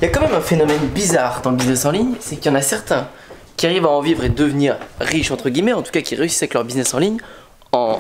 Il y a quand même un phénomène bizarre dans le business en ligne, c'est qu'il y en a certains qui arrivent à en vivre et devenir riches entre guillemets, en tout cas qui réussissent avec leur business en ligne en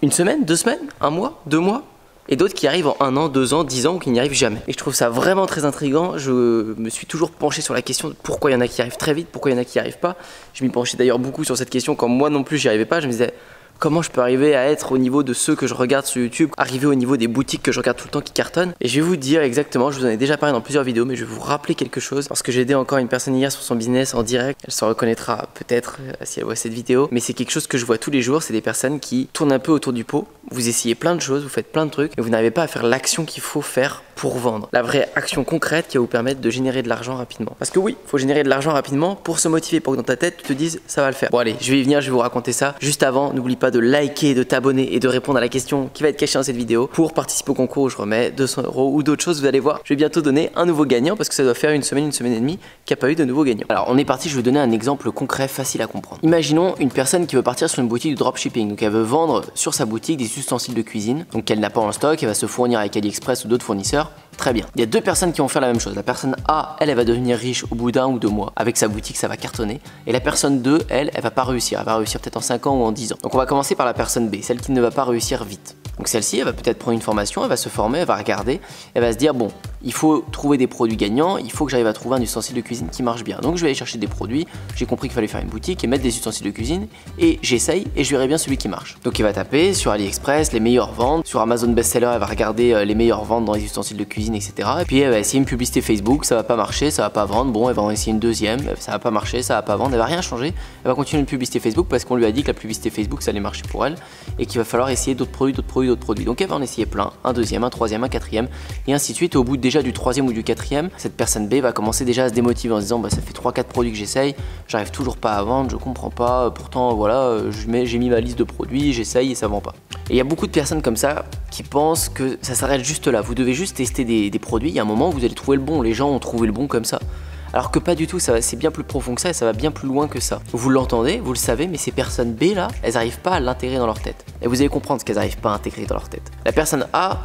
une semaine, 2 semaines, 1 mois, 2 mois, et d'autres qui arrivent en 1 an, 2 ans, 10 ans ou qui n'y arrivent jamais. Et je trouve ça vraiment très intriguant. Je me suis toujours penché sur la question de pourquoi il y en a qui arrivent très vite, pourquoi il y en a qui n'y arrivent pas. Je m'y penchais d'ailleurs beaucoup sur cette question quand moi non plus j'y arrivais pas. Je me disais comment je peux arriver à être au niveau de ceux que je regarde sur YouTube, arriver au niveau des boutiques que je regarde tout le temps qui cartonnent. Et je vais vous dire exactement, je vous en ai déjà parlé dans plusieurs vidéos, mais je vais vous rappeler quelque chose parce que j'ai aidé encore une personne hier sur son business en direct. Elle se reconnaîtra peut-être si elle voit cette vidéo, mais c'est quelque chose que je vois tous les jours. C'est des personnes qui tournent un peu autour du pot. Vous essayez plein de choses, vous faites plein de trucs, mais vous n'arrivez pas à faire l'action qu'il faut faire pour vendre. La vraie action concrète qui va vous permettre de générer de l'argent rapidement. Parce que oui, il faut générer de l'argent rapidement pour se motiver, pour que dans ta tête tu te dises ça va le faire. Bon allez, je vais y venir, je vais vous raconter ça. Juste avant, n'oublie pas de liker, de t'abonner et de répondre à la question qui va être cachée dans cette vidéo. Pour participer au concours où je remets 200 € ou d'autres choses, vous allez voir, je vais bientôt donner un nouveau gagnant parce que ça doit faire une semaine et demie qu'il n'y a pas eu de nouveau gagnant. Alors on est parti, je vais donner un exemple concret, facile à comprendre. Imaginons une personne qui veut partir sur une boutique de dropshipping, donc elle veut vendre sur sa boutique des ustensiles de cuisine, donc qu'elle n'a pas en stock, elle va se fournir avec AliExpress ou d'autres fournisseurs. Très bien. Il y a 2 personnes qui vont faire la même chose. La personne A, elle va devenir riche au bout d'1 ou 2 mois. Avec sa boutique, ça va cartonner. Et la personne 2, elle va pas réussir. Elle va réussir peut-être en 5 ans ou en 10 ans. Donc on va commencer par la personne B, celle qui ne va pas réussir vite. Donc celle-ci, elle va peut-être prendre une formation, elle va se former, elle va regarder, elle va se dire bon, il faut trouver des produits gagnants, il faut que j'arrive à trouver un ustensile de cuisine qui marche bien. Donc je vais aller chercher des produits, j'ai compris qu'il fallait faire une boutique et mettre des ustensiles de cuisine et j'essaye et je verrai bien celui qui marche. Donc il va taper sur AliExpress les meilleures ventes, sur Amazon Bestseller, elle va regarder les meilleures ventes dans les ustensiles de cuisine, etc. Et puis elle va essayer une publicité Facebook, ça va pas marcher, ça va pas vendre, bon elle va en essayer une deuxième, ça va pas marcher, ça va pas vendre, elle va rien changer, elle va continuer une publicité Facebook parce qu'on lui a dit que la publicité Facebook ça allait marcher pour elle et qu'il va falloir essayer d'autres produits, d'autres produits, d'autres produits. Donc elle va en essayer plein, un deuxième, un troisième, un quatrième et ainsi de suite. Et au bout déjà du troisième ou du quatrième, cette personne B va commencer déjà à se démotiver en se disant bah ça fait 3-4 produits que j'essaye, j'arrive toujours pas à vendre, je comprends pas, pourtant voilà j'ai mis ma liste de produits, j'essaye et ça vend pas. Et il y a beaucoup de personnes comme ça qui pensent que ça s'arrête juste là, vous devez juste tester des produits, il y a un moment où vous allez trouver le bon, les gens ont trouvé le bon comme ça. Alors que pas du tout, c'est bien plus profond que ça et ça va bien plus loin que ça. Vous l'entendez, vous le savez, mais ces personnes B là, elles n'arrivent pas à l'intégrer dans leur tête. Et vous allez comprendre ce qu'elles n'arrivent pas à intégrer dans leur tête. La personne A,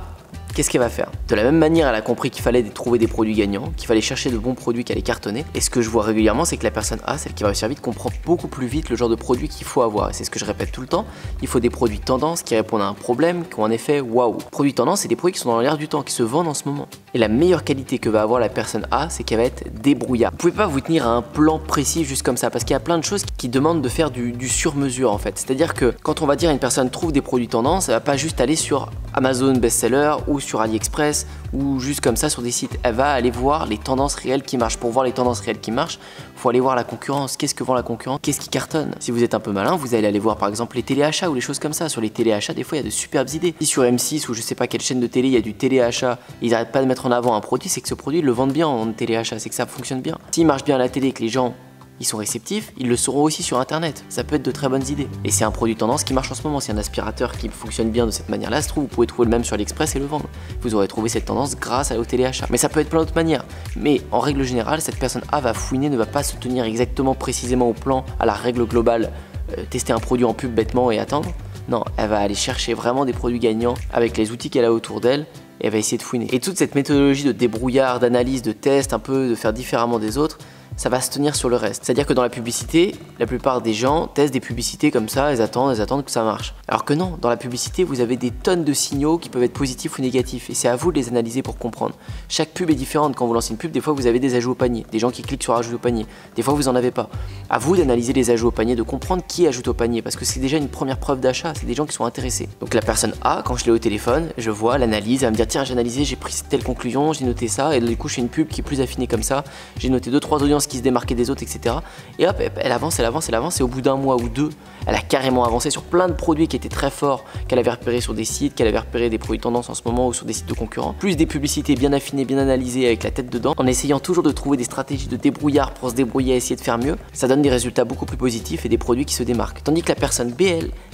qu'est-ce qu'elle va faire? De la même manière, elle a compris qu'il fallait trouver des produits gagnants, qu'il fallait chercher de bons produits qui allaient cartonner. Et ce que je vois régulièrement, c'est que la personne A, celle qui va réussir vite, comprend beaucoup plus vite le genre de produit qu'il faut avoir. Et c'est ce que je répète tout le temps. Il faut des produits tendance qui répondent à un problème, qui ont un effet waouh. Produits tendance, c'est des produits qui sont dans l'air du temps, qui se vendent en ce moment. Et la meilleure qualité que va avoir la personne A, c'est qu'elle va être débrouillard. Vous pouvez pas vous tenir à un plan précis juste comme ça, parce qu'il y a plein de choses qui demandent de faire du sur-mesure en fait. C'est-à-dire que quand on va dire à une personne trouve des produits tendance, elle va pas juste aller sur Amazon Bestseller ou sur AliExpress ou juste comme ça sur des sites. Elle va aller voir les tendances réelles qui marchent. Pour voir les tendances réelles qui marchent, il faut aller voir la concurrence. Qu'est-ce que vend la concurrence? Qu'est-ce qui cartonne? Si vous êtes un peu malin, vous allez aller voir par exemple les téléachats ou les choses comme ça. Sur les téléachats, des fois il y a de superbes idées. Si sur M6 ou je sais pas quelle chaîne de télé il y a du téléachat, ils n'arrêtent pas de mettre en avant un produit, c'est que ce produit ils le vendent bien en téléachat, c'est que ça fonctionne bien. S'il marche bien à la télé et que les gens ils sont réceptifs, ils le sauront aussi sur internet. Ça peut être de très bonnes idées. Et c'est un produit tendance qui marche en ce moment. C'est un aspirateur qui fonctionne bien de cette manière-là. Se trouve, vous pouvez trouver le même sur AliExpress et le vendre. Vous aurez trouvé cette tendance grâce au téléachat. Mais ça peut être plein d'autres manières. Mais en règle générale, cette personne A va fouiner, ne va pas se tenir exactement précisément au plan, à la règle globale, tester un produit en pub bêtement et attendre. Non, elle va aller chercher vraiment des produits gagnants avec les outils qu'elle a autour d'elle. Et elle va essayer de fouiner. Et toute cette méthodologie de débrouillard, d'analyse, de test, un peu de faire différemment des autres, ça va se tenir sur le reste. C'est-à-dire que dans la publicité, la plupart des gens testent des publicités comme ça, elles attendent que ça marche. Alors que non, dans la publicité, vous avez des tonnes de signaux qui peuvent être positifs ou négatifs et c'est à vous de les analyser pour comprendre. Chaque pub est différente. Quand vous lancez une pub, des fois vous avez des ajouts au panier, des gens qui cliquent sur ajout au panier, des fois vous en avez pas. À vous d'analyser les ajouts au panier, de comprendre qui ajoute au panier parce que c'est déjà une première preuve d'achat, c'est des gens qui sont intéressés. Donc la personne A, quand je l'ai au téléphone, je vois l'analyse, elle va me dire tiens j'ai analysé, j'ai pris telle conclusion, j'ai noté ça et du coup je fais une pub qui est plus affinée comme ça, j'ai noté 2-3 audiences qui se démarquaient des autres, etc. Et hop, elle avance, et au bout d'1 mois ou 2, elle a carrément avancé sur plein de produits qui étaient très forts, qu'elle avait repérés sur des sites, qu'elle avait repéré des produits tendance en ce moment ou sur des sites de concurrents, plus des publicités bien affinées, bien analysées avec la tête dedans, en essayant toujours de trouver des stratégies de débrouillard pour se débrouiller, essayer de faire mieux, ça donne des résultats beaucoup plus positifs et des produits qui se démarquent. Tandis que la personne B,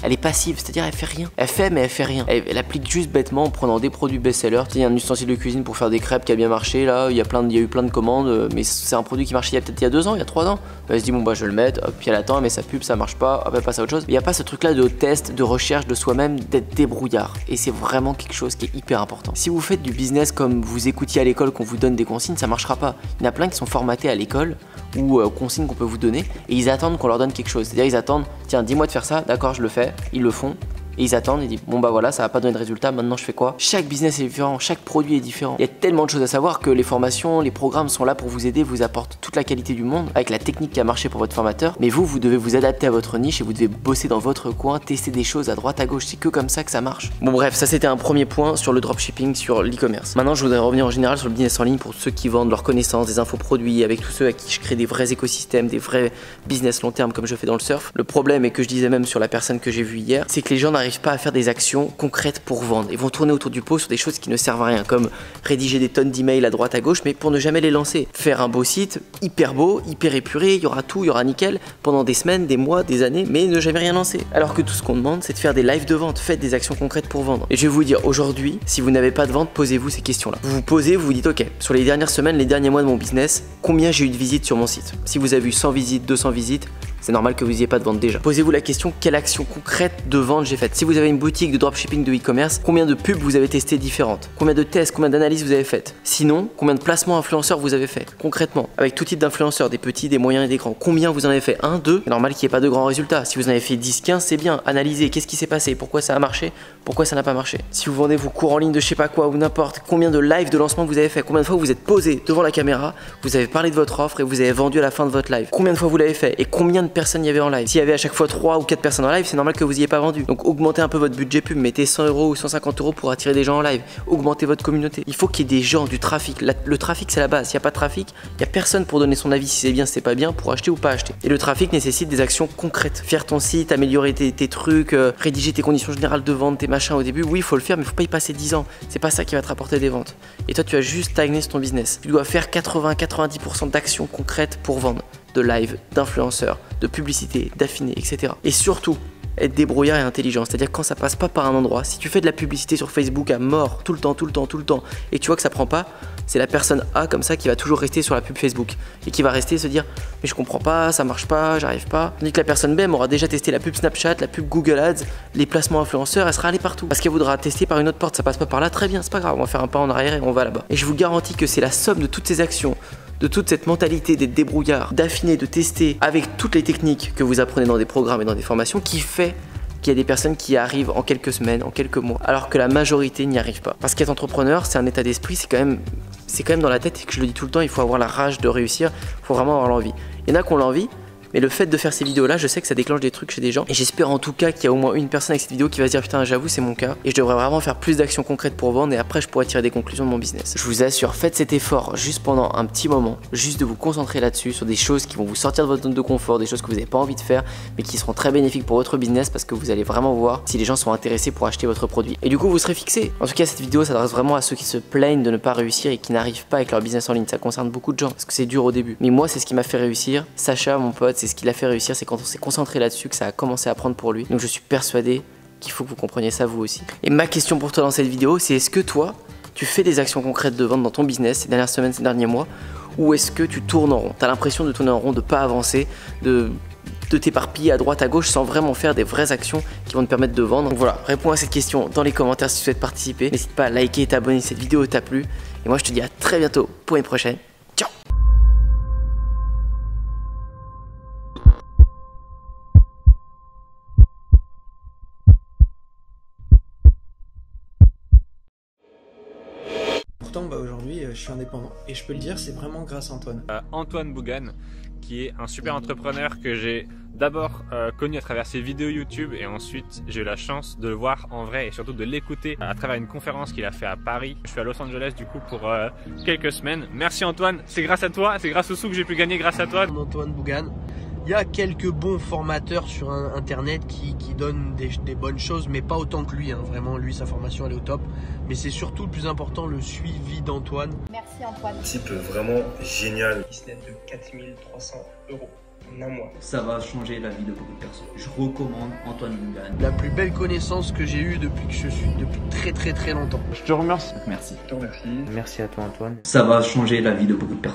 elle est passive, c'est-à-dire elle fait rien. Elle fait mais elle fait rien. Elle applique juste bêtement en prenant des produits best-sellers. Il y a un ustensile de cuisine pour faire des crêpes qui a bien marché, là, il y a eu plein de commandes, mais c'est un produit qui marchait il y a peut-être il y a 2 ans, il y a 3 ans. Elle se dit bon bah je vais le mettre, hop, puis elle attend, mais ça pub, ça marche pas, hop, elle passe à autre chose. Il n'y a pas ce truc là de test, de recherche de soi-même, d'être débrouillard. Et c'est vraiment quelque chose qui est hyper important. Si vous faites du business comme vous écoutiez à l'école qu'on vous donne des consignes, ça marchera pas. Il y en a plein qui sont formatés à l'école ou consignes qu'on peut vous donner et ils attendent qu'on leur donne quelque chose. C'est-à-dire ils attendent, tiens dis-moi de faire ça, d'accord je le fais, ils le font. Et ils attendent, ils disent bon bah voilà ça va pas donner de résultat, maintenant je fais quoi? Chaque business est différent, chaque produit est différent. Il y a tellement de choses à savoir que les formations, les programmes sont là pour vous aider, vous apportent toute la qualité du monde avec la technique qui a marché pour votre formateur. Mais vous devez vous adapter à votre niche et vous devez bosser dans votre coin, tester des choses à droite à gauche, c'est que comme ça que ça marche. Bon bref, ça c'était un premier point sur le dropshipping, sur l'e-commerce. Maintenant je voudrais revenir en général sur le business en ligne pour ceux qui vendent leurs connaissances, des infoproduits, avec tous ceux à qui je crée des vrais écosystèmes, des vrais business long terme comme je fais dans le surf. Le problème, et que je disais même sur la personne que j'ai vue hier, c'est que les gens n'arrivent pas à faire des actions concrètes pour vendre. Ils vont tourner autour du pot sur des choses qui ne servent à rien, comme rédiger des tonnes d'emails à droite à gauche, mais pour ne jamais les lancer. Faire un beau site, hyper beau, hyper épuré, il y aura tout, il y aura nickel, pendant des semaines, des mois, des années, mais ne jamais rien lancer. Alors que tout ce qu'on demande, c'est de faire des lives de vente, faites des actions concrètes pour vendre. Et je vais vous dire, aujourd'hui, si vous n'avez pas de vente, posez-vous ces questions-là. Vous vous posez, vous vous dites, ok, sur les dernières semaines, les derniers mois de mon business, combien j'ai eu de visites sur mon site? Si vous avez eu 100 visites, 200 visites, c'est normal que vous n'ayez pas de vente déjà. Posez-vous la question, quelle action concrète de vente j'ai faite? Si vous avez une boutique de dropshipping, de e-commerce, combien de pubs vous avez testé différentes? Combien de tests, combien d'analyses vous avez faites? Sinon, combien de placements influenceurs vous avez fait? Concrètement, avec tout type d'influenceurs, des petits, des moyens et des grands, combien vous en avez fait? 1, 2? C'est normal qu'il n'y ait pas de grands résultats. Si vous en avez fait 10, 15, c'est bien. Analysez, qu'est-ce qui s'est passé? Pourquoi ça a marché? Pourquoi ça n'a pas marché? Si vous vendez vos cours en ligne de je sais pas quoi ou n'importe, combien de lives de lancement vous avez fait? Combien de fois vous êtes posé devant la caméra, vous avez parlé de votre offre et vous avez vendu à la fin de votre live? Combien de fois vous l'avez fait? Et combien de personnes il y avait en live? S'il y avait à chaque fois 3 ou 4 personnes en live, c'est normal que vous n'y ayez pas vendu. Donc augmentez un peu votre budget pub, mettez 100 € ou 150 € pour attirer des gens en live. Augmentez votre communauté. Il faut qu'il y ait des gens, du trafic. Le trafic c'est la base. S'il n'y a pas de trafic, il n'y a personne pour donner son avis si c'est bien, si c'est pas bien, pour acheter ou pas acheter. Et le trafic nécessite des actions concrètes. Faire ton site, améliorer tes trucs, rédiger tes conditions générales de vente, tes machins au début, oui il faut le faire mais il faut pas y passer 10 ans. C'est pas ça qui va te rapporter des ventes. Et toi tu vas juste stagner sur ton business. Tu dois faire 80-90% d'actions concrètes pour vendre. De live, d'influenceurs, de publicité, d'affinés, etc. Et surtout, être débrouillard et intelligent. C'est-à-dire quand ça passe pas par un endroit, si tu fais de la publicité sur Facebook à mort, tout le temps, et que tu vois que ça prend pas, c'est la personne A comme ça qui va toujours rester sur la pub Facebook et qui va rester se dire mais je comprends pas, ça marche pas, j'arrive pas. Tandis que la personne B aura déjà testé la pub Snapchat, la pub Google Ads, les placements influenceurs, elle sera allée partout. Parce qu'elle voudra tester par une autre porte, ça passe pas par là, très bien, c'est pas grave, on va faire un pas en arrière et on va là-bas. Et je vous garantis que c'est la somme de toutes ces actions, de toute cette mentalité d'être débrouillard, d'affiner, de tester avec toutes les techniques que vous apprenez dans des programmes et dans des formations qui fait qu'il y a des personnes qui arrivent en quelques semaines, en quelques mois, alors que la majorité n'y arrive pas. Parce qu'être entrepreneur, c'est un état d'esprit, c'est quand même dans la tête, et que je le dis tout le temps, il faut avoir la rage de réussir, il faut vraiment avoir l'envie. Il y en a qui ont l'envie, mais le fait de faire ces vidéos là, je sais que ça déclenche des trucs chez des gens et j'espère en tout cas qu'il y a au moins une personne avec cette vidéo qui va se dire putain j'avoue c'est mon cas et je devrais vraiment faire plus d'actions concrètes pour vendre et après je pourrais tirer des conclusions de mon business. Je vous assure, faites cet effort juste pendant un petit moment, juste de vous concentrer là-dessus, sur des choses qui vont vous sortir de votre zone de confort, des choses que vous n'avez pas envie de faire mais qui seront très bénéfiques pour votre business parce que vous allez vraiment voir si les gens sont intéressés pour acheter votre produit. Et du coup vous serez fixé. En tout cas cette vidéo s'adresse vraiment à ceux qui se plaignent de ne pas réussir et qui n'arrivent pas avec leur business en ligne. Ça concerne beaucoup de gens parce que c'est dur au début. Mais moi c'est ce qui m'a fait réussir. Sacha mon pote, c'est ce qui l'a fait réussir. Quand on s'est concentré là-dessus que ça a commencé à prendre pour lui. Donc je suis persuadé qu'il faut que vous compreniez ça vous aussi. Et ma question pour toi dans cette vidéo, c'est est-ce que toi, tu fais des actions concrètes de vente dans ton business ces dernières semaines, ces derniers mois, ou est-ce que tu tournes en rond? Tu as l'impression de tourner en rond, de pas avancer, de t'éparpiller à droite à gauche sans vraiment faire des vraies actions qui vont te permettre de vendre. Donc voilà, réponds à cette question dans les commentaires si tu souhaites participer. N'hésite pas à liker et t'abonner si cette vidéo t'a plu. Et moi je te dis à très bientôt pour une prochaine. Ciao. Bah aujourd'hui je suis indépendant et je peux le dire, c'est vraiment grâce à Antoine. Antoine Bougan, qui est un super entrepreneur que j'ai d'abord connu à travers ses vidéos YouTube et ensuite j'ai eu la chance de le voir en vrai et surtout de l'écouter à travers une conférence qu'il a fait à Paris. Je suis à Los Angeles du coup pour quelques semaines. Merci Antoine, c'est grâce à toi, c'est grâce aux sous que j'ai pu gagner grâce à toi. Antoine Bougan. Il y a quelques bons formateurs sur internet qui donnent des bonnes choses, mais pas autant que lui, hein. Vraiment, lui, sa formation, elle est au top. Mais c'est surtout le plus important, le suivi d'Antoine. Merci Antoine. Type vraiment génial. Business de 4300 € en un mois. Ça va changer la vie de beaucoup de personnes. Je recommande Antoine Bougan. La plus belle connaissance que j'ai eue depuis que je suis, depuis très longtemps. Je te remercie. Merci. Je te remercie. Merci à toi Antoine. Ça va changer la vie de beaucoup de personnes.